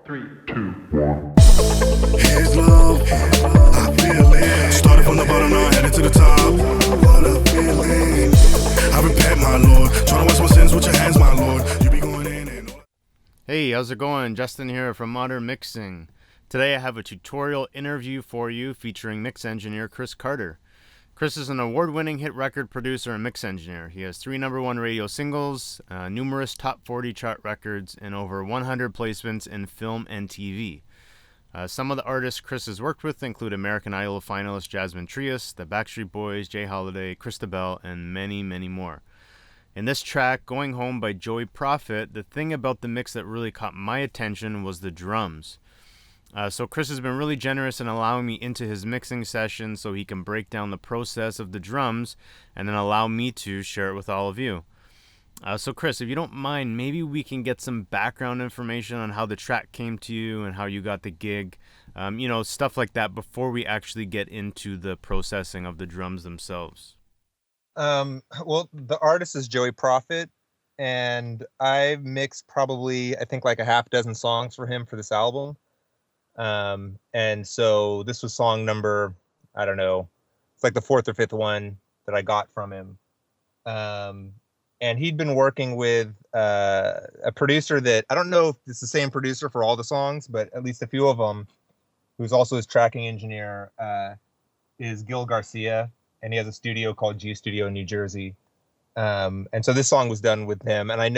Three, two, one. Heads low, I feel it. Started from the bottom, now headed to the top. What a feeling. I repent, my Lord. Trying to wash my sins with your hands, my Lord. You be going in and all. Hey, how's it going? Justin here from ModernMixing. Today I have a tutorial interview for you featuring mix engineer Chris Carter. Chris is an award-winning hit record producer and mix engineer. He has 3 #1 radio singles, numerous top 40 chart records, and over 100 placements in film and TV. Some of the artists Chris has worked with include American Idol finalist Jasmine Trias, the Backstreet Boys, Jay Holiday, Christabel, and many, many more. In this track, Going Home by Joey Prophet, the thing about the mix that really caught my attention was the drums. So Chris has been really generous in allowing me into his mixing session so he can break down the process of the drums and then allow me to share it with all of you. So Chris, if you don't mind, maybe we can get some background information on how the track came to you and how you got the gig, stuff like that before we actually get into the processing of the drums themselves. Well, the artist is Joey Prophet, and I've mixed probably, I think, like a half dozen songs for him for this album. And so this was song number, I don't know, it's like the 4th or 5th one that I got from him. And he'd been working with a producer that, I don't know if it's the same producer for all the songs, but at least a few of them, who's also his tracking engineer, is Gil Garcia, and he has a studio called G Studio in New Jersey. And so this song was done with him. And I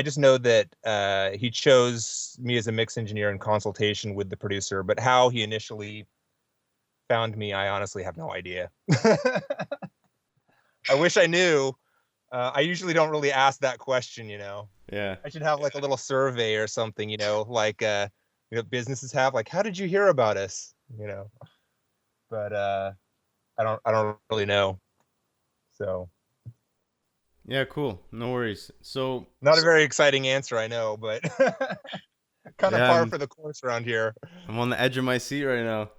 just know that he chose me as a mix engineer in consultation with the producer, but how he initially found me, I honestly have no idea. I wish I knew. I usually don't really ask that question, Yeah. I should have like a little survey or something, like businesses have, like, how did you hear about us? But I don't really know. So Yeah, cool. No worries. So not a very exciting answer, I know, but kind of par for the course around here. I'm on the edge of my seat right now.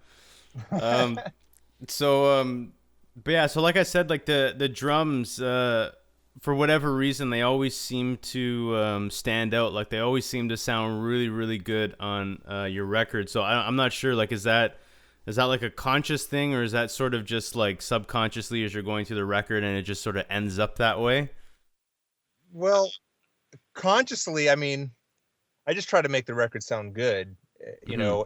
But yeah, so like I said, like the drums, for whatever reason, they always seem to stand out. Like they always seem to sound really, really good on your record. So I'm not sure, like, is that like a conscious thing, or is that sort of just like subconsciously as you're going through the record and it just sort of ends up that way? Well, consciously, I mean, I just try to make the record sound good,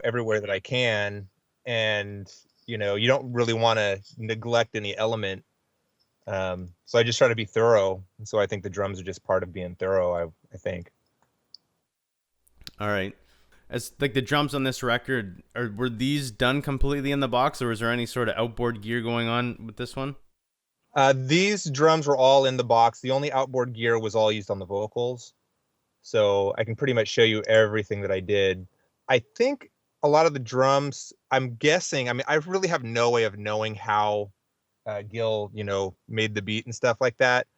everywhere that I can. And, you don't really want to neglect any element. So I just try to be thorough. And so I think the drums are just part of being thorough, I think. All right. As like the drums on this record, were these done completely in the box, or was there any sort of outboard gear going on with this one? These drums were all in the box. The only outboard gear was all used on the vocals. So I can pretty much show you everything that I did. I think a lot of the drums, I'm guessing, I mean, I really have no way of knowing how Gil, made the beat and stuff like that.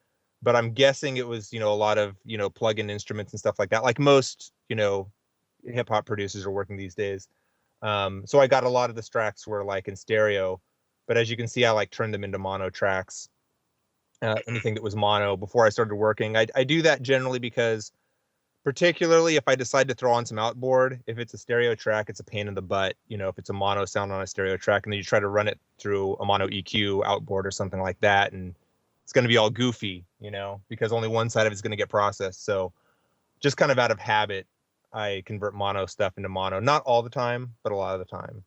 But I'm guessing it was, a lot of, plug-in instruments and stuff like that. Like most, hip hop producers are working these days. So I got a lot of the tracks were like in stereo. But as you can see, I like turned them into mono tracks. Anything that was mono before I started working. I do that generally because, particularly if I decide to throw on some outboard, if it's a stereo track, it's a pain in the butt. If it's a mono sound on a stereo track, and then you try to run it through a mono EQ outboard or something like that, and it's going to be all goofy, because only one side of it's going to get processed. So just kind of out of habit, I convert mono stuff into mono. Not all the time, but a lot of the time.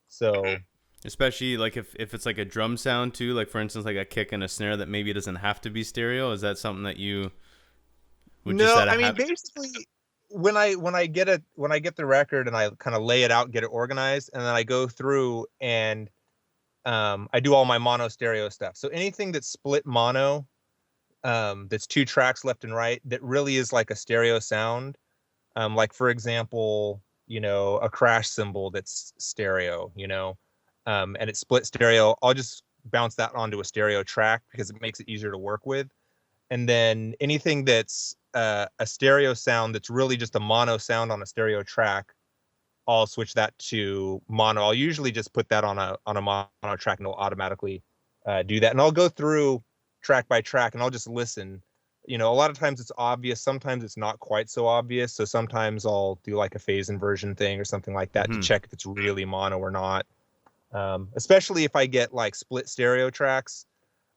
So... Especially like if it's like a drum sound too, like for instance, like a kick and a snare that maybe doesn't have to be stereo. Is that something that you would no, just I mean, basically when I get the record and I kind of lay it out, get it organized, and then I go through and I do all my mono stereo stuff. So anything that's split mono, that's 2 tracks left and right, that really is like a stereo sound. Like for example, a crash cymbal that's stereo, and it's split stereo, I'll just bounce that onto a stereo track because it makes it easier to work with. And then anything that's a stereo sound that's really just a mono sound on a stereo track, I'll switch that to mono. I'll usually just put that on a mono track and it'll automatically do that. And I'll go through track by track and I'll just listen, a lot of times it's obvious, sometimes it's not quite so obvious. So sometimes I'll do like a phase inversion thing or something like that to check if it's really mono or not. Especially if I get like split stereo tracks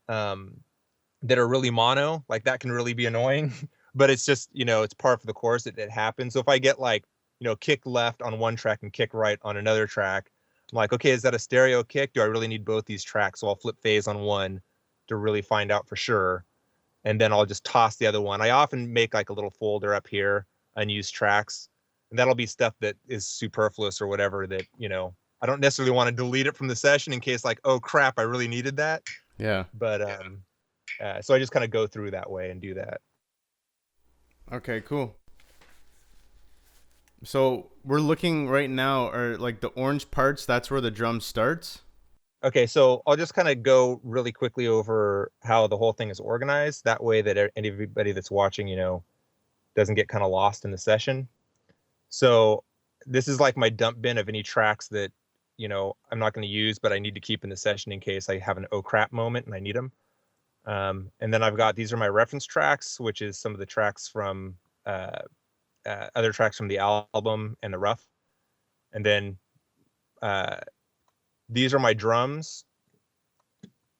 that are really mono, like that can really be annoying. But it's just, it's par for the course. It happens. So if I get like, kick left on one track and kick right on another track, I'm like, okay, is that a stereo kick? Do I really need both these tracks? So I'll flip phase on one to really find out for sure. And then I'll just toss the other one. I often make like a little folder up here, unused tracks, and that'll be stuff that is superfluous or whatever that, I don't necessarily want to delete it from the session in case like, oh crap, I really needed that. Yeah. But so I just kind of go through that way and do that. Okay, cool. So we're looking right now, or like the orange parts, that's where the drum starts? Okay, so I'll just kind of go really quickly over how the whole thing is organized. That way that everybody that's watching, doesn't get kind of lost in the session. So this is like my dump bin of any tracks that, I'm not going to use, but I need to keep in the session in case I have an oh crap moment and I need them. And then I've got, these are my reference tracks, which is some of the tracks from other tracks from the album and the rough. And then these are my drums,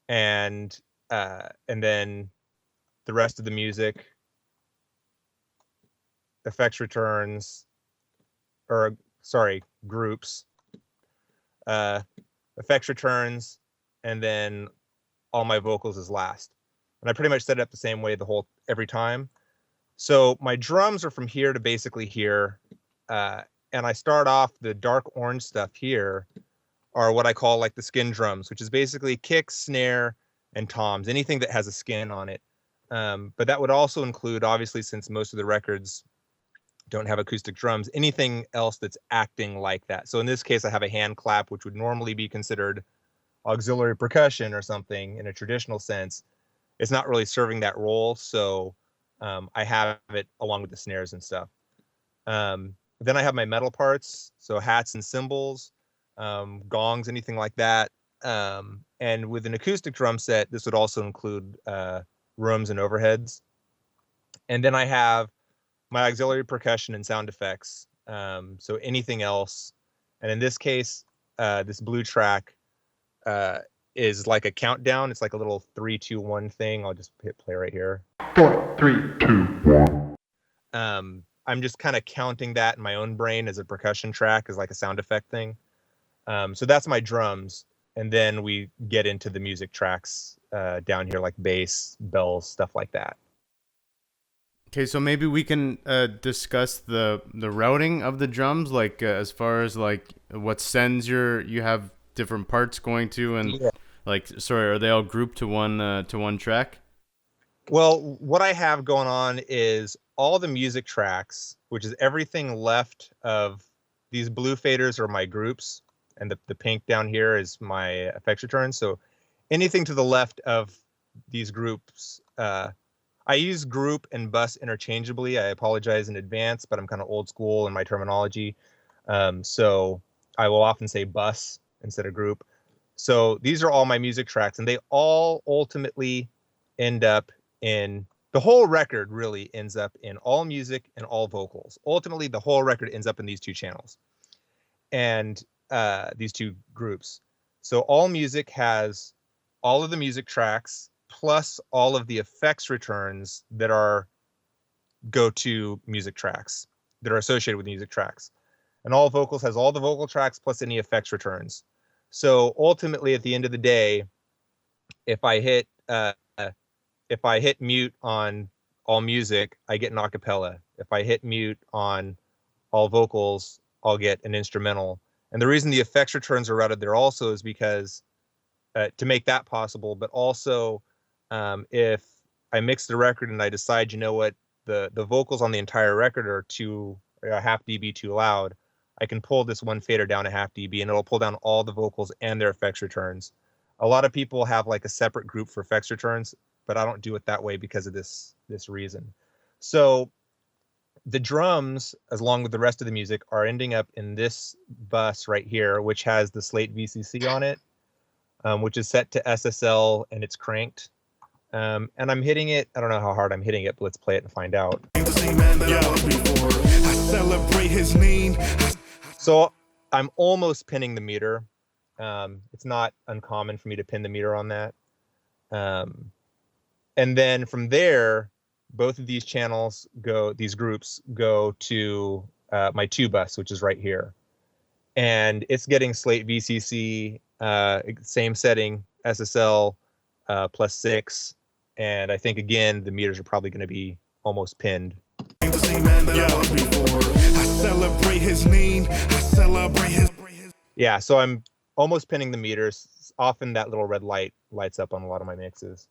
and then the rest of the music, effects returns, or sorry, groups, effects returns, and then all my vocals is last. And I pretty much set it up the same way every time. So my drums are from here to basically here, and I start off the dark orange stuff here are what I call like the skin drums, which is basically kicks, snare, and toms, anything that has a skin on it. But that would also include, obviously, since most of the records don't have acoustic drums, anything else that's acting like that. So in this case, I have a hand clap, which would normally be considered auxiliary percussion or something in a traditional sense. It's not really serving that role, so I have it along with the snares and stuff. Then I have my metal parts, so hats and cymbals, gongs, anything like that. And with an acoustic drum set, this would also include rooms and overheads. And then I have my auxiliary percussion and sound effects, so anything else. And in this case, this blue track is like a countdown. It's like a little 3, 2, 1 thing. I'll just hit play right here. 4, 3, 2, 1. I'm just kind of counting that in my own brain as a percussion track, as like a sound effect thing. So that's my drums. And then we get into the music tracks down here, like bass, bells, stuff like that. Okay, so maybe we can discuss the routing of the drums, like as far as like what sends you have different parts going to, and like, sorry, are they all grouped to one track? Well, what I have going on is all the music tracks, which is everything left of these blue faders are my groups, and the pink down here is my effects return. So anything to the left of these groups, I use group and bus interchangeably. I apologize in advance, but I'm kind of old school in my terminology. So I will often say bus instead of group. So these are all my music tracks, and they all ultimately end up in, the whole record really ends up in all music and all vocals. Ultimately, the whole record ends up in these two channels and these two groups. So all music has all of the music tracks plus all of the effects returns that are go-to music tracks that are associated with music tracks. And all vocals has all the vocal tracks plus any effects returns. So ultimately, at the end of the day, if I hit mute on all music, I get an acapella. If I hit mute on all vocals, I'll get an instrumental. And the reason the effects returns are routed there also is because to make that possible, but also if I mix the record and I decide, you know what, the vocals on the entire record are a half dB too loud, I can pull this one fader down a half dB and it'll pull down all the vocals and their effects returns. A lot of people have like a separate group for effects returns, but I don't do it that way because of this reason. So the drums, as along with the rest of the music, are ending up in this bus right here, which has the Slate VCC on it, which is set to SSL and it's cranked. And I'm hitting it. I don't know how hard I'm hitting it, but let's play it and find out. So I'm almost pinning the meter. It's not uncommon for me to pin the meter on that. And then from there, both of these channels these groups go to my 2 bus, which is right here. And it's getting slate VCC, same setting, SSL +6. And I think, again, the meters are probably going to be almost pinned. Yeah, so I'm almost pinning the meters. Often that little red light lights up on a lot of my mixes.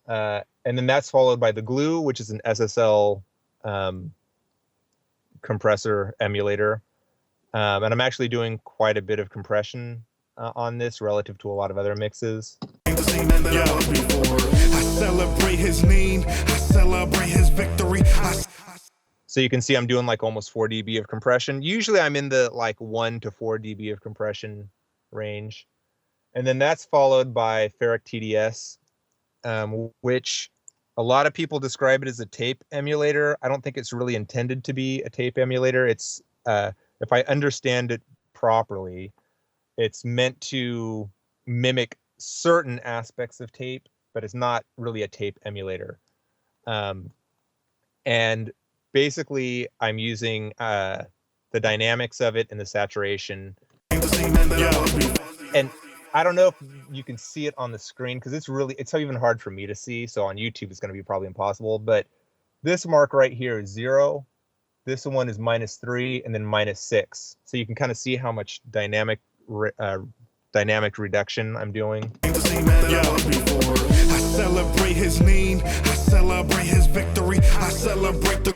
And then that's followed by the glue, which is an SSL compressor emulator. And I'm actually doing quite a bit of compression on this relative to a lot of other mixes. I celebrate his name. I celebrate his victory. So you can see I'm doing like almost 4 dB of compression. Usually I'm in the like 1 to 4 dB of compression range. And then that's followed by ferric TDS, which a lot of people describe it as a tape emulator. I don't think it's really intended to be a tape emulator. It's if I understand it properly, it's meant to mimic certain aspects of tape, but it's not really a tape emulator. And basically, I'm using the dynamics of it and the saturation. And I don't know if you can see it on the screen because it's even hard for me to see. So on YouTube, it's going to be probably impossible. But this mark right here is 0. This one is -3 and then -6. So you can kind of see how much dynamic reduction I'm doing. I celebrate his name. I celebrate his victory. I celebrate the.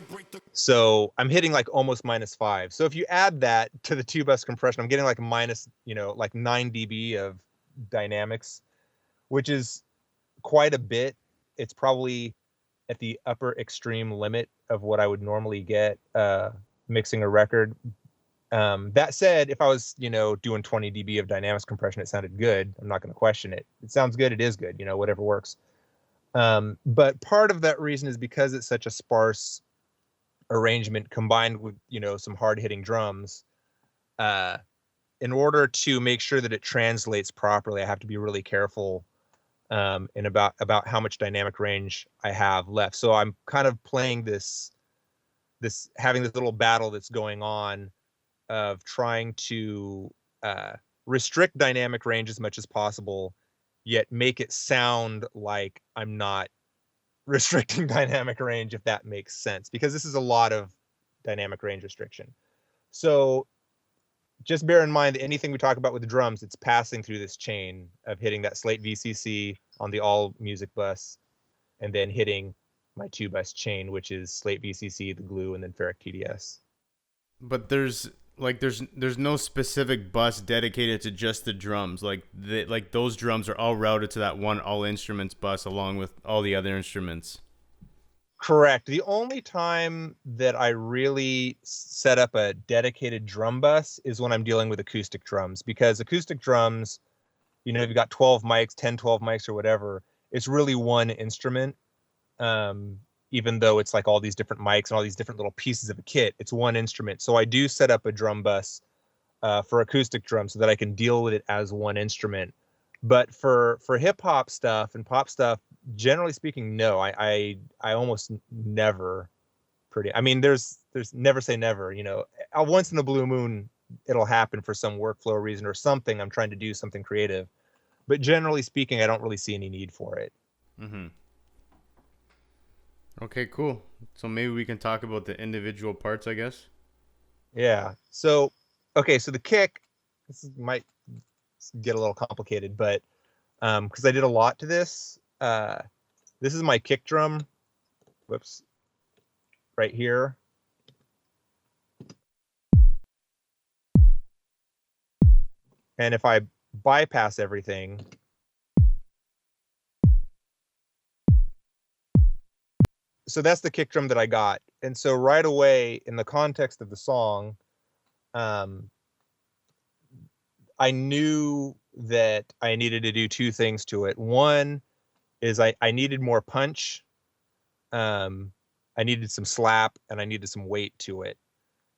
So I'm hitting like almost -5. So if you add that to the 2 bus compression, I'm getting like like 9 dB of dynamics, which is quite a bit. It's probably at the upper extreme limit of what I would normally get mixing a record. That said, if I was, doing 20 dB of dynamics compression, it sounded good. I'm not going to question it. It sounds good. It is good, whatever works. But part of that reason is because it's such a sparse arrangement combined with, some hard hitting drums. In order to make sure that it translates properly, I have to be really careful and about how much dynamic range I have left. So I'm kind of playing having this little battle that's going on of trying to restrict dynamic range as much as possible, yet make it sound like I'm not restricting dynamic range, if that makes sense, because this is a lot of dynamic range restriction. So just bear in mind that anything we talk about with the drums, it's passing through this chain of hitting that slate VCC on the all music bus, and then hitting my 2 bus chain, which is slate VCC, the glue, and then ferric TDS. But there's no specific bus dedicated to just the drums. Like those drums are all routed to that one all instruments bus along with all the other instruments. Correct. The only time that I really set up a dedicated drum bus is when I'm dealing with acoustic drums, because acoustic drums, you've got 12 mics, 10, 12 mics or whatever. It's really one instrument. Even though it's like all these different mics and all these different little pieces of a kit, it's one instrument. So I do set up a drum bus for acoustic drums so that I can deal with it as one instrument. But for hip hop stuff and pop stuff, generally speaking, no, I almost never there's never say never, once in a blue moon, it'll happen for some workflow reason or something. I'm trying to do something creative, but generally speaking, I don't really see any need for it. Mm-hmm. Okay, cool. So maybe we can talk about the individual parts, I guess. Yeah. So the kick, might get a little complicated, but because I did a lot to this. This is my kick drum. Whoops. Right here. And if I bypass everything, so that's the kick drum that I got. And so right away, in the context of the song, I knew that I needed to do 2 things to it. One, is I needed more punch. I needed some slap, and I needed some weight to it.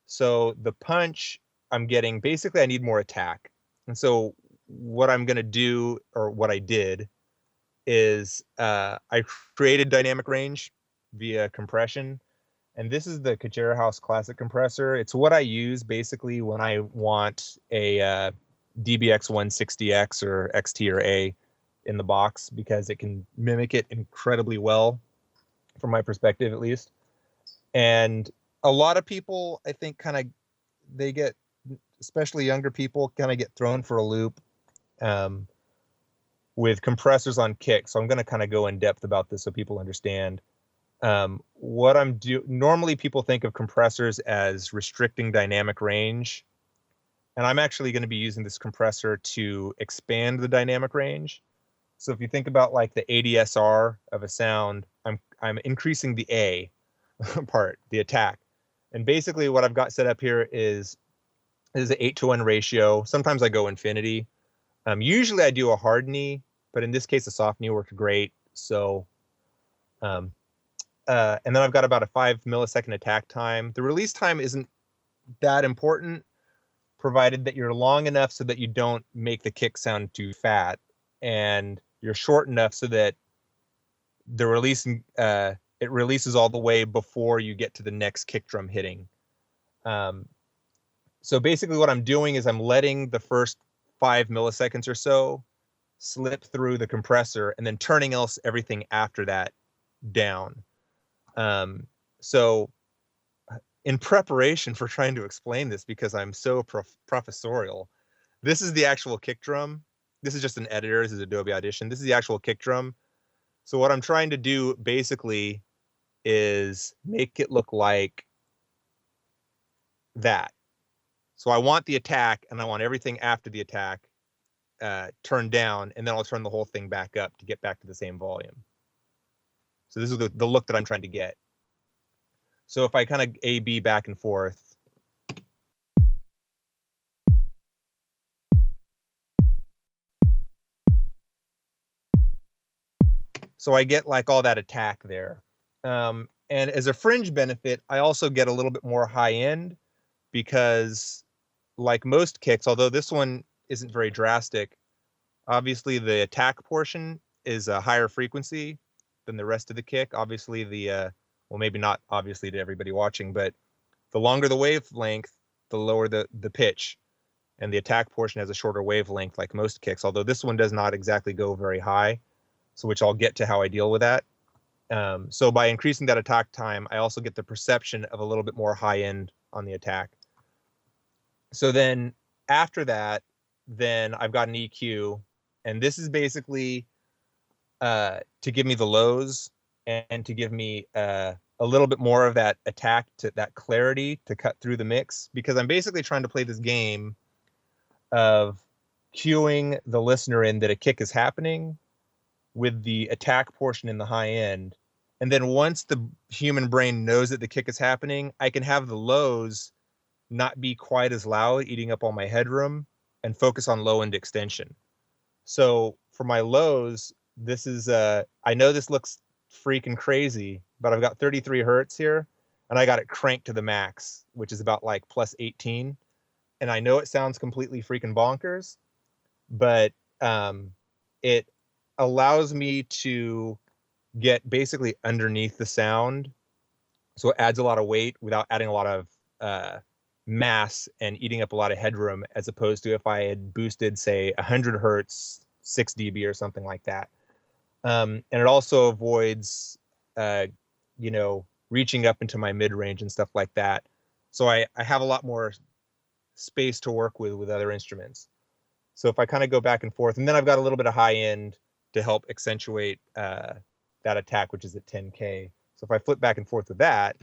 So the punch I'm getting, basically I need more attack. And so what I'm going to do, or what I did, is I created dynamic range via compression. And this is the Kajera House Classic compressor. It's what I use basically when I want a DBX 160X or XT or A in the box, because it can mimic it incredibly well, from my perspective at least. And a lot of people, I think, they get, especially younger people, kind of get thrown for a loop with compressors on kick. So I'm going to kind of go in depth about this so people understand. What I'm doing, normally people think of compressors as restricting dynamic range, and I'm actually going to be using this compressor to expand the dynamic range. So if you think about like the ADSR of a sound, I'm increasing the A part, the attack. And basically what I've got set up here is an 8-to-1 ratio. Sometimes I go infinity. Usually I do a hard knee, but in this case a soft knee worked great. So and then I've got about a 5 millisecond attack time. The release time isn't that important, provided that you're long enough so that you don't make the kick sound too fat, and you're short enough so that the release it releases all the way before you get to the next kick drum hitting. So basically what I'm doing is I'm letting the first 5 milliseconds or so slip through the compressor, and then turning everything after that down. So in preparation for trying to explain this, because I'm so professorial, this is the actual kick drum. This is just an editor. This is Adobe Audition. This is the actual kick drum. So what I'm trying to do basically is make it look like that. So I want the attack, and I want everything after the attack turned down, and then I'll turn the whole thing back up to get back to the same volume. So this is the look that I'm trying to get. So if I kind of A-B back and forth, so I get like all that attack there. And as a fringe benefit, I also get a little bit more high end, because like most kicks, although this one isn't very drastic, obviously the attack portion is a higher frequency than the rest of the kick. Obviously well, maybe not obviously to everybody watching, but the longer the wavelength, the lower the pitch, and the attack portion has a shorter wavelength like most kicks, although this one does not exactly go very high, so which I'll get to how I deal with that. So by increasing that attack time, I also get the perception of a little bit more high end on the attack. So then after that, then I've got an EQ, and this is basically to give me the lows and to give me a little bit more of that attack, to that clarity to cut through the mix, because I'm basically trying to play this game of cueing the listener in that a kick is happening with the attack portion in the high end. And then once the human brain knows that the kick is happening, I can have the lows not be quite as loud, eating up all my headroom, and focus on low end extension. So for my lows, this is I know this looks freaking crazy, but I've got 33 hertz here, and I got it cranked to the max, which is about like plus 18. And I know it sounds completely freaking bonkers, but it allows me to get basically underneath the sound. So it adds a lot of weight without adding a lot of mass and eating up a lot of headroom, as opposed to if I had boosted, say, 100 hertz, 6 dB or something like that. And it also avoids, reaching up into my mid-range and stuff like that. So I have a lot more space to work with other instruments. So if I kind of go back and forth, and then I've got a little bit of high end to help accentuate that attack, which is at 10K. So if I flip back and forth with that,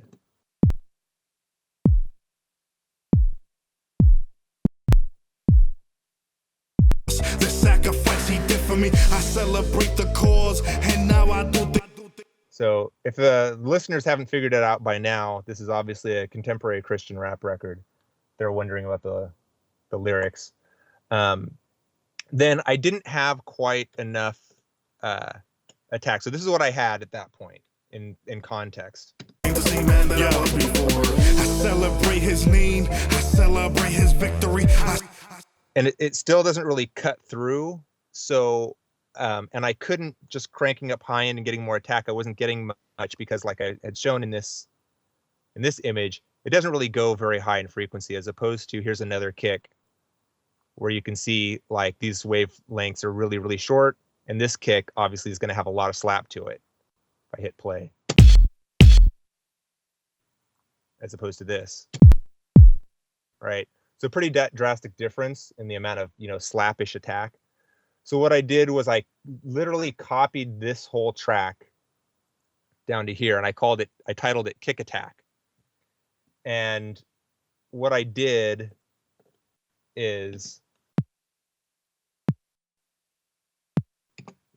The sacrifice he did for me, I celebrate the cause, and now I do so if the listeners haven't figured it out by now, this is obviously a contemporary Christian rap record. They're wondering about the lyrics. Then I didn't have quite enough attack. So this is what I had at that point in context. The same man that I was before. I celebrate his lean. I celebrate his victory. And it still doesn't really cut through. So, and I couldn't just cranking up high end and getting more attack. I wasn't getting much because, like I had shown in this image, it doesn't really go very high in frequency, as opposed to, here's another kick where you can see like these wavelengths are really, really short. And this kick obviously is going to have a lot of slap to it. If I hit play, as opposed to this, right? So pretty drastic difference in the amount of, slappish attack. So what I did was I literally copied this whole track down to here, and I titled it Kick Attack. And what I did is,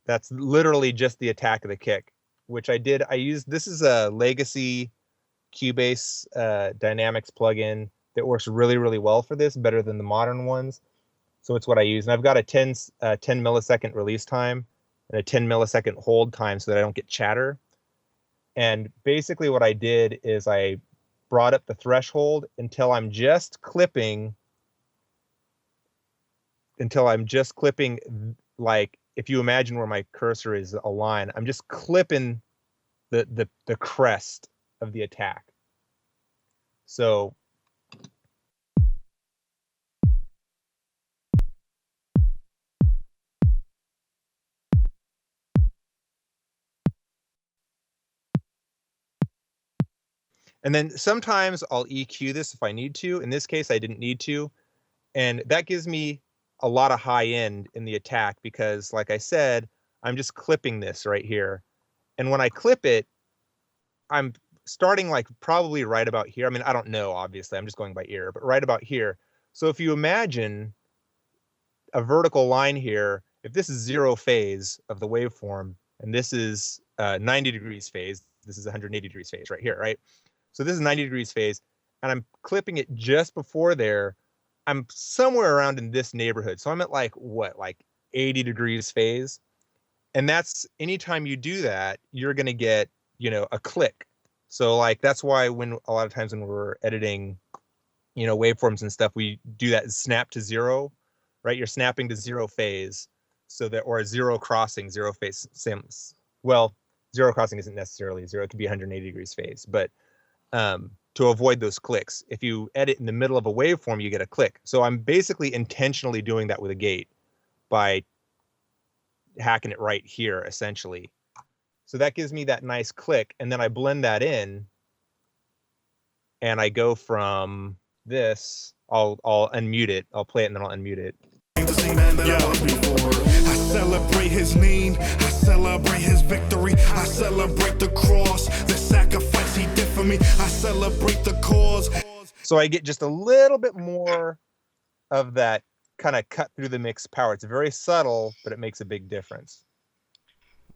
that's literally just the attack of the kick, which I used, this is a legacy Cubase Dynamics plugin that works really, really well for this, better than the modern ones. So it's what I use. And I've got a 10 millisecond release time and a 10 millisecond hold time so that I don't get chatter. And basically what I did is I brought up the threshold until I'm just clipping, like, if you imagine where my cursor is a line, I'm just clipping the crest of the attack. So and then sometimes I'll EQ this if I need to. In this case, I didn't need to. And that gives me a lot of high end in the attack because, like I said, I'm just clipping this right here. And when I clip it, I'm starting like probably right about here. I mean, I don't know, obviously, I'm just going by ear, but right about here. So if you imagine a vertical line here, if this is 0 phase of the waveform, and this is 90 degrees phase, this is 180 degrees phase right here, right? So this is 90 degrees phase, and I'm clipping it just before there. I'm somewhere around in this neighborhood. So I'm at like 80 degrees phase. And that's, anytime you do that, you're going to get, a click. So like, that's why a lot of times when we're editing, waveforms and stuff, we do that snap to 0, right? You're snapping to 0 phase so that, or a 0 crossing, 0 phase. Well, 0 crossing isn't necessarily 0. It could be 180 degrees phase, but, to avoid those clicks. If you edit in the middle of a waveform, you get a click. So I'm basically intentionally doing that with a gate by hacking it right here, essentially. So that gives me that nice click, and then I blend that in, and I go from this, I'll unmute it, I'll play it, and then I'll unmute it. The same man that I was before. I celebrate his lean. I celebrate his victory. I celebrate the cross, the sacrifice he did for me. I celebrate the cause. So I get just a little bit more of that kind of cut through the mix power. It's very subtle, but it makes a big difference.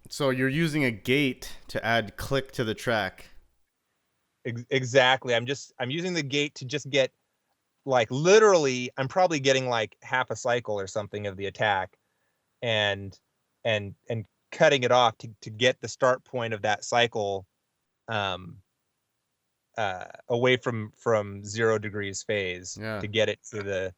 So you're using a gate to add click to the track. Exactly. I'm using the gate to just get, like, literally, I'm probably getting like half a cycle or something of the attack, and cutting it off to get the start point of that cycle away from 0 degrees phase, to get it to the.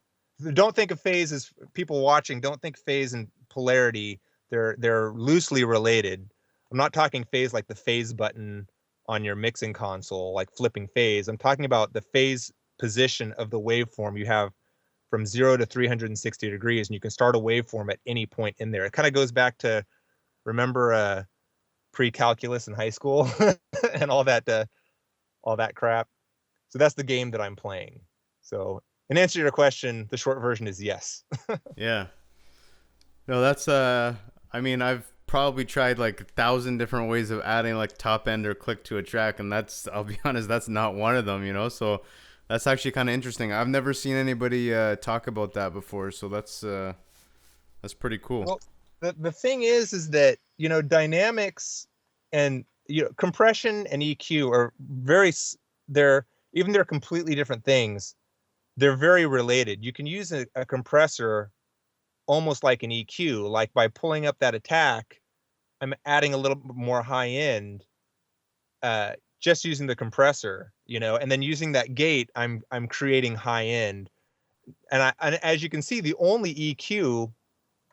Don't think of phase as, people watching, don't think phase and polarity. They're loosely related. I'm not talking phase like the phase button on your mixing console, like flipping phase. I'm talking about the phase position of the waveform. You have from 0 to 360 degrees, and you can start a waveform at any point in there. It kind of goes back to, remember pre-calculus in high school and all that crap. So that's the game that I'm playing. So in answer to your question, the short version is yes. Yeah. No, that's I mean, I've probably tried like 1,000 different ways of adding like top end or click to a track, and that's, I'll be honest, that's not one of them, so that's actually kind of interesting. I've never seen anybody talk about that before, so that's pretty cool. Well, the thing is that, dynamics and compression and EQ are they're completely different things. They're very related. You can use a compressor almost like an EQ, like by pulling up that attack, I'm adding a little bit more high end, just using the compressor, and then using that gate, I'm creating high end. And as you can see, the only EQ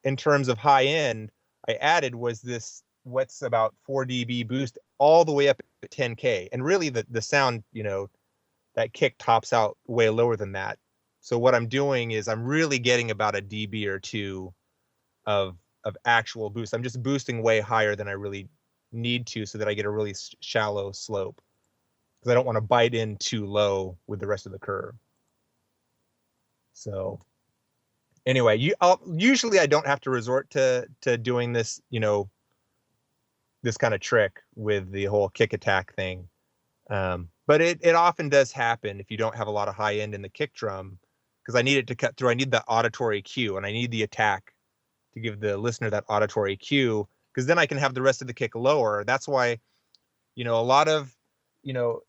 in terms of high end I added was this what's about 4 dB boost all the way up at 10K. And really the sound, that kick tops out way lower than that. So what I'm doing is I'm really getting about a dB or two of actual boost. I'm just boosting way higher than I really need to, so that I get a really shallow slope, because I don't want to bite in too low with the rest of the curve. So anyway, usually I don't have to resort to doing this, this kind of trick with the whole kick attack thing. But it often does happen if you don't have a lot of high end in the kick drum, because I need it to cut through. I need the auditory cue, and I need the attack to give the listener that auditory cue, because then I can have the rest of the kick lower. That's why, a lot of,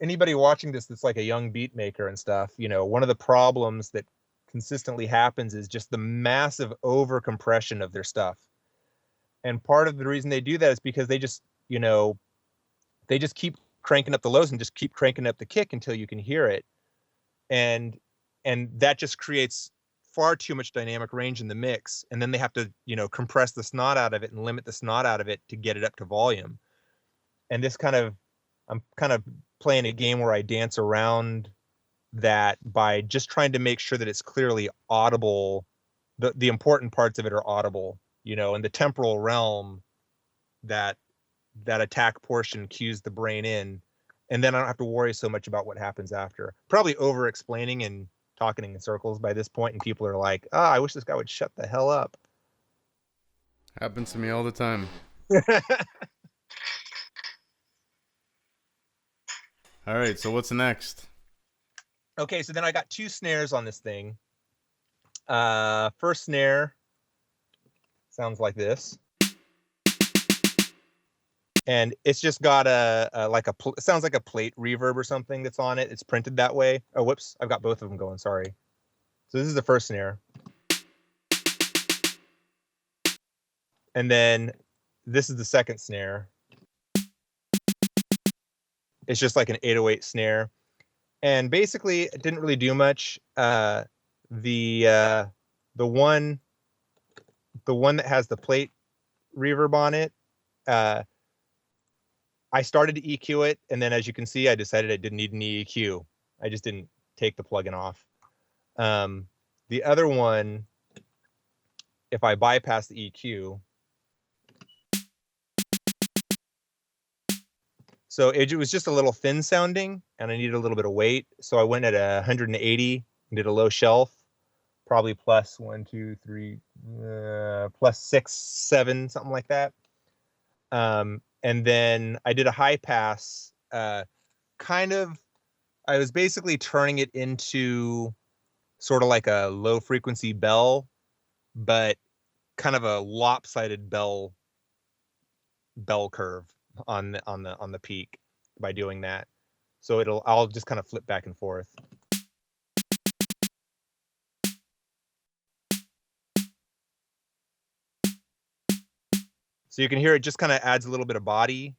anybody watching this that's like a young beat maker and stuff, one of the problems that consistently happens is just the massive over compression of their stuff. And part of the reason they do that is because they just keep cranking up the lows and just keep cranking up the kick until you can hear it. And that just creates far too much dynamic range in the mix. And then they have to, compress the snot out of it and limit the snot out of it to get it up to volume. And I'm kind of playing a game where I dance around that by just trying to make sure that it's clearly audible. The important parts of it are audible, in the temporal realm, that attack portion cues the brain in, and then I don't have to worry so much about what happens after. Probably over explaining and talking in circles by this point, and people are like, I wish this guy would shut the hell up. Happens to me all the time. All right, so what's next? Okay, so then I got 2 snares on this thing. First snare sounds like this, and it's just got it sounds like a plate reverb or something that's on it. It's printed that way. Oh, whoops, I've got both of them going. Sorry. So this is the first snare, and then this is the second snare. It's just like an 808 snare. And basically, it didn't really do much. The one that has the plate reverb on it, I started to EQ it, and then as you can see, I decided I didn't need an EQ. I just didn't take the plugin off. The other one, if I bypass the EQ, so it was just a little thin sounding, and I needed a little bit of weight. So I went at 180 and did a low shelf, probably plus 1, 2, 3, plus 6, 7, something like that. And then I did a high pass, I was basically turning it into sort of like a low frequency bell, but kind of a lopsided bell curve on the peak by doing that. So I'll just kind of flip back and forth. So you can hear it just kind of adds a little bit of body.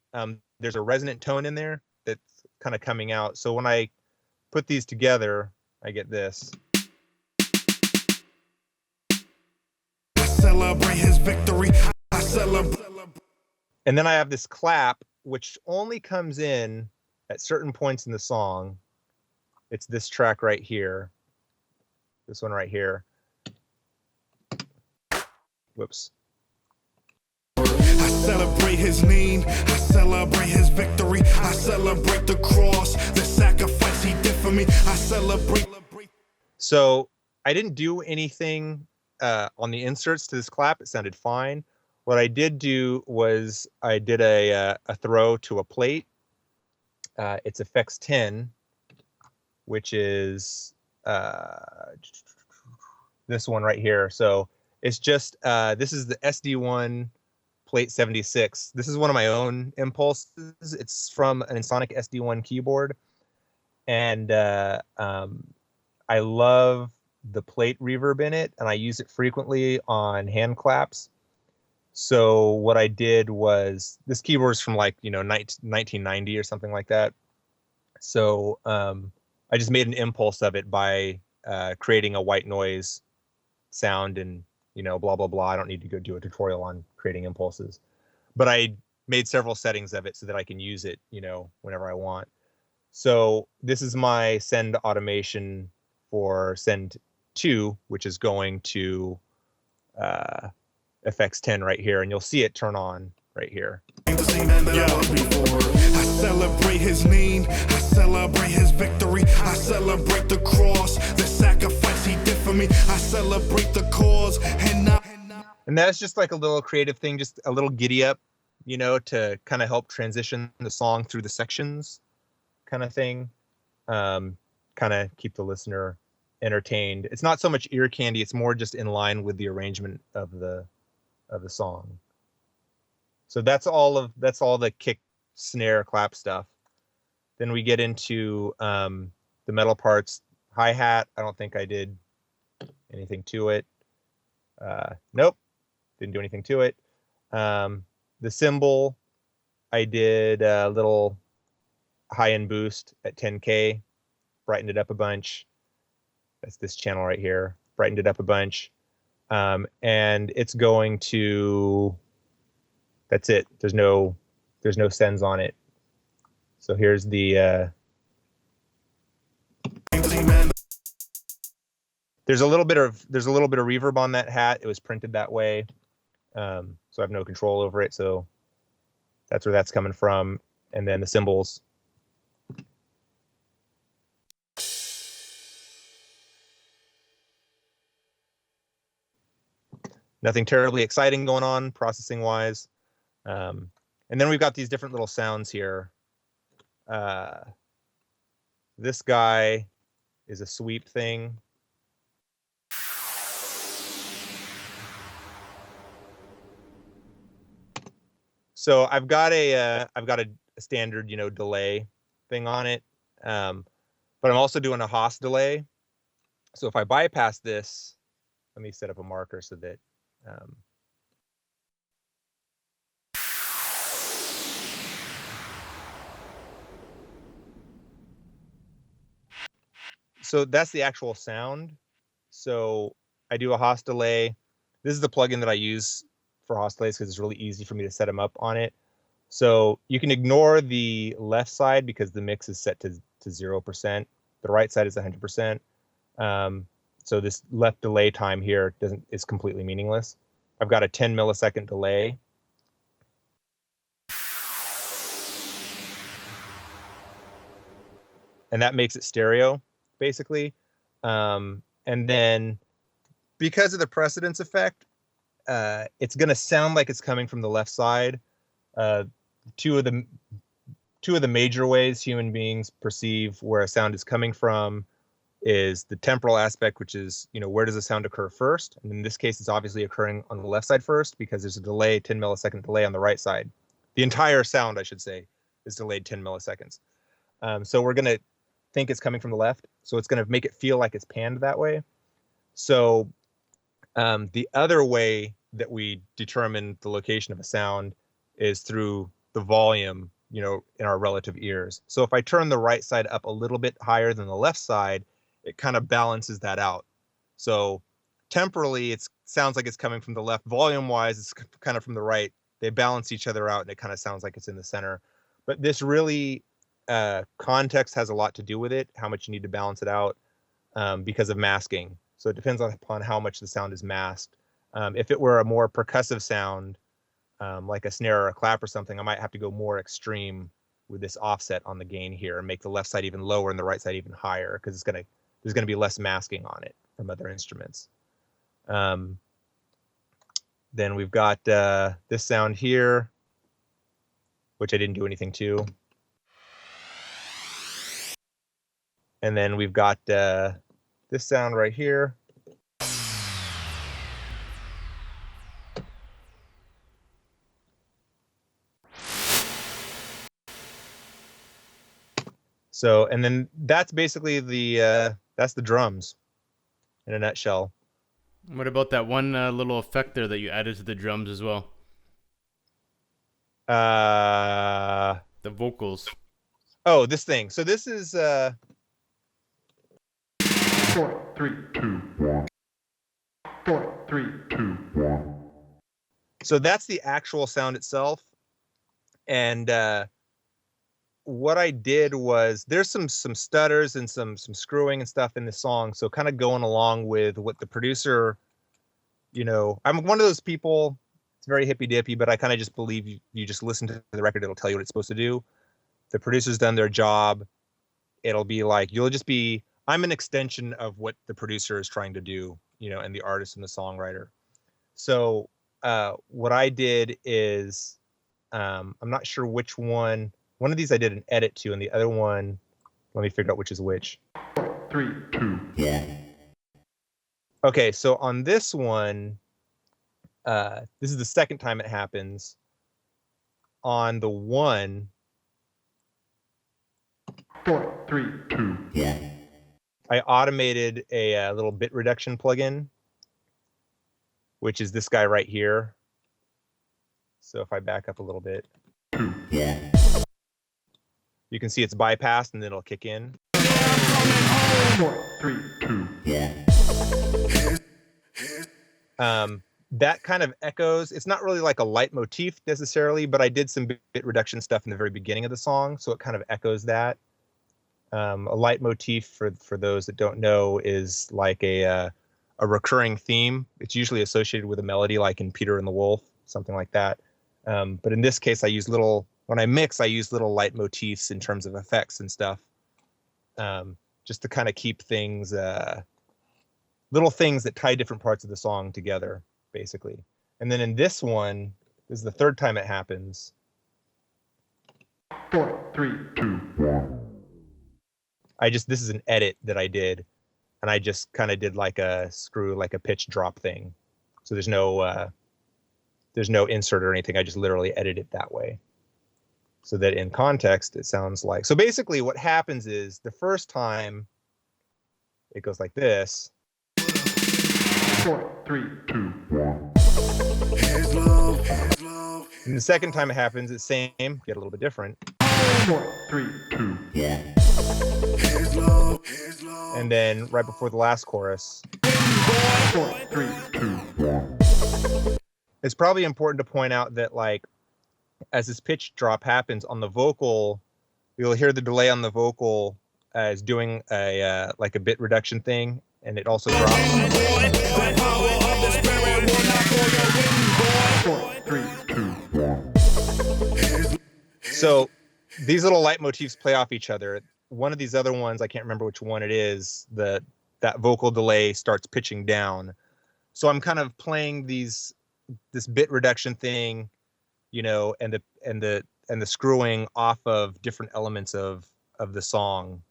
There's a resonant tone in there that's kind of coming out. So when I put these together, I get this. I celebrate his victory. I celebrate. And then I have this clap, which only comes in at certain points in the song. It's this track right here. This one right here. Whoops. I celebrate his name. I celebrate his victory. I celebrate the cross, the sacrifice he did for me. I celebrate. So I didn't do anything on the inserts to this clap. It sounded fine. What I did do was I did a throw to a plate. It's effects 10, which is this one right here. So it's just, this is the SD1 plate 76. This is one of my own impulses. It's from an Sonic SD1 keyboard. And I love the plate reverb in it, and I use it frequently on hand claps. So what I did was, this keyboard is from like, 1990 or something like that. So I just made an impulse of it by creating a white noise sound and, blah, blah, blah. I don't need to go do a tutorial on creating impulses, but I made several settings of it so that I can use it, whenever I want. So this is my send automation for send 2, which is going to FX10 right here, and you'll see it turn on right here. I celebrate his name, I celebrate his victory, I celebrate the cross, the sacrifice he did for me, I celebrate the cause, and that's just like a little creative thing, just a little giddy up, to kind of help transition the song through the sections, kind of thing, kind of keep the listener entertained. It's not so much ear candy, it's more just in line with the arrangement of the song. So that's all the kick, snare, clap stuff. Then we get into the metal parts. Hi-hat, I don't think I did anything to it. Nope, didn't do anything to it. The cymbal, I did a little high-end boost at 10K, brightened it up a bunch. That's this channel right here, brightened it up a bunch. And it's going to, that's it. There's no sends on it. So here's the, there's a little bit of reverb on that hat. It was printed that way. So I have no control over it. So that's where that's coming from. And then the cymbals. Nothing terribly exciting going on processing wise. And then we've got these different little sounds here. This guy is a sweep thing. So I've got a standard, delay thing on it. But I'm also doing a Haas delay. So if I bypass this, let me set up a marker so that so that's the actual sound. So I do a Haas delay. This is the plugin that I use for Haas delays because it's really easy for me to set them up on it. So you can ignore the left side because the mix is set to 0%. The right side is 100%. So this left delay time here is completely meaningless. I've got a 10 millisecond delay. And that makes it stereo, basically. And then because of the precedence effect, it's going to sound like it's coming from the left side. Two of the major ways human beings perceive where a sound is coming from is the temporal aspect, which is, where does the sound occur first? And in this case, it's obviously occurring on the left side first because there's a delay, 10 millisecond delay on the right side. The entire sound, I should say, is delayed 10 milliseconds. So we're going to think it's coming from the left. So it's going to make it feel like it's panned that way. So the other way that we determine the location of a sound is through the volume, in our relative ears. So if I turn the right side up a little bit higher than the left side, it kind of balances that out. So temporally, it sounds like it's coming from the left. Volume-wise, it's kind of from the right. They balance each other out, and it kind of sounds like it's in the center. But this really, context has a lot to do with it, how much you need to balance it out because of masking. So it depends upon how much the sound is masked. If it were a more percussive sound, like a snare or a clap or something, I might have to go more extreme with this offset on the gain here and make the left side even lower and the right side even higher because there's going to be less masking on it from other instruments. Then we've got this sound here, which I didn't do anything to. And then we've got this sound right here. So, and then that's basically that's the drums in a nutshell. What about that one little effect there that you added to the drums as well? The vocals. Oh, this thing. So this is 4, 3, 2, 1. 4, 3, 2, 1. So that's the actual sound itself. And what I did was there's some stutters and some screwing and stuff in the song. So kind of going along with what the producer, I'm one of those people. It's very hippy dippy, but I kind of just believe you just listen to the record. It'll tell you what it's supposed to do. The producer's done their job. It'll be like, I'm an extension of what the producer is trying to do, and the artist and the songwriter. So what I did is, I'm not sure which one of these I did an edit to, and the other one, let me figure out which is which. 4, 3, 2, 1. Okay, so on this one, this is the second time it happens. On the 1, 4, 3, 2, 1. I automated a little bit reduction plugin, which is this guy right here. So if I back up a little bit, you can see it's bypassed and then it'll kick in. 4, 3, 2, 1. That kind of echoes. It's not really like a leitmotif necessarily, but I did some bit reduction stuff in the very beginning of the song, so it kind of echoes that. A leitmotif, for those that don't know, is like a recurring theme. It's usually associated with a melody, like in Peter and the Wolf, something like that. But in this case, when I mix, I use little leitmotifs in terms of effects and stuff, just to kind of keep things, little things that tie different parts of the song together, basically. And then in this one, this is the third time it happens. 4, 3, 2, 1. This is an edit that I did, and I just kind of did like a pitch drop thing. So there's no insert or anything. I just literally edit it that way, so that in context it sounds like. So basically, what happens is the first time it goes like this. 4, 3, 2, 1. And the second time it happens, it's same, get a little bit different. 4, 3, 2, 1. And then right before the last chorus, 4, 3, 2, 1. It's probably important to point out that, like, as this pitch drop happens on the vocal, you'll hear the delay on the vocal as doing a bit reduction thing, and it also drops. 4, 3, 2, 1. So these little leitmotifs play off each other. One of these other ones, I can't remember which one it is, that vocal delay starts pitching down. So I'm kind of playing this bit reduction thing, and the screwing off of different elements of the song,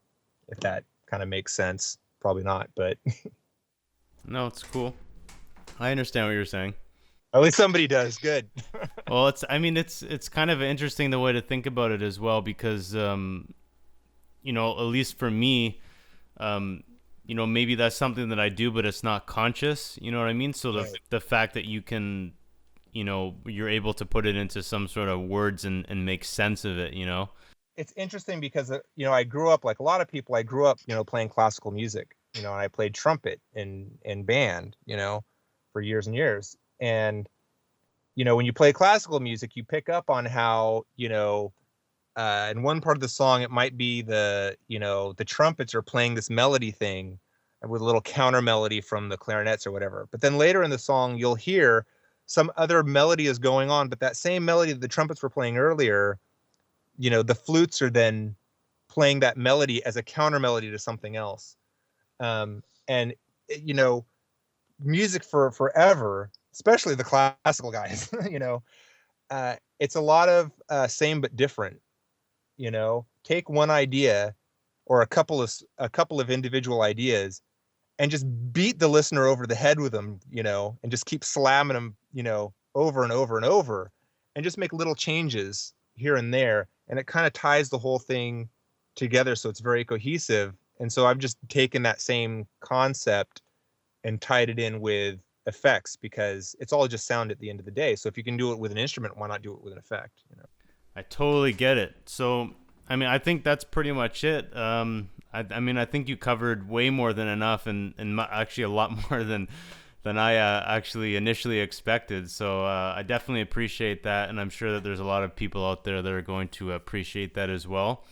if that kind of makes sense. Probably not, but no, it's cool. I understand what you're saying. At least somebody does. Good. Well, it's kind of interesting the way to think about it as well, because at least for me, maybe that's something that I do, but it's not conscious. You know what I mean? So the fact that you can, you're able to put it into some sort of words and make sense of it. It's interesting because I grew up like a lot of people. I grew up playing classical music. And I played trumpet in band. For years and years. And, when you play classical music, you pick up on how, in one part of the song, it might be the trumpets are playing this melody thing with a little counter melody from the clarinets or whatever. But then later in the song, you'll hear some other melody is going on, but that same melody that the trumpets were playing earlier, the flutes are then playing that melody as a counter melody to something else. Music for forever, especially the classical guys, it's a lot of same but different. Take one idea or a couple of individual ideas and just beat the listener over the head with them, and just keep slamming them, over and over and over, and just make little changes here and there, and it kind of ties the whole thing together, so it's very cohesive. And so I've just taken that same concept and tied it in with effects, because it's all just sound at the end of the day. So if you can do it with an instrument, why not do it with an effect? You know? I totally get it. So, I mean, I think that's pretty much it. I mean, I think you covered way more than enough, and actually a lot more than I actually initially expected. So I definitely appreciate that, and I'm sure that there's a lot of people out there that are going to appreciate that as well.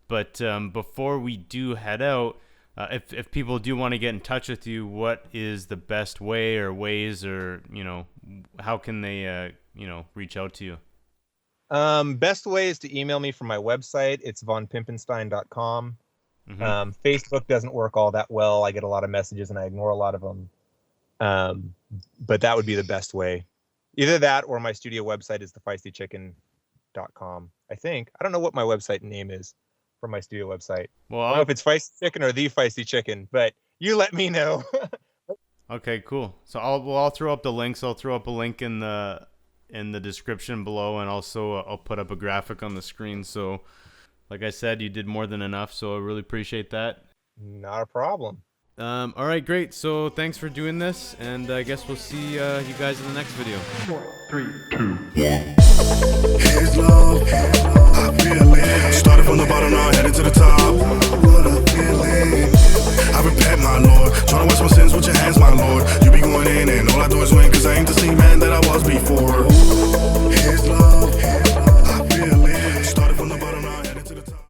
But before we do head out, if people do want to get in touch with you, what is the best way or ways, or, you know, how can they, you know, reach out to you? Best way is to email me from my website. It's vonpimpenstein.com. Facebook doesn't work all that well. I get a lot of messages and I ignore a lot of them. But that would be the best way. Either that or my studio website is thefeistychicken.com. I think. I don't know what my website name is for my studio website. Well, I don't know if it's Feisty Chicken or The Feisty Chicken, but you let me know. Okay, cool. So I'll throw up the links. I'll throw up a link in the description below, and also I'll put up a graphic on the screen. So, like I said, you did more than enough, so I really appreciate that. Not a problem. All right, great. So thanks for doing this, and I guess we'll see you guys in the next video. 4, 3, 2, 1. His love, I feel it. Started from the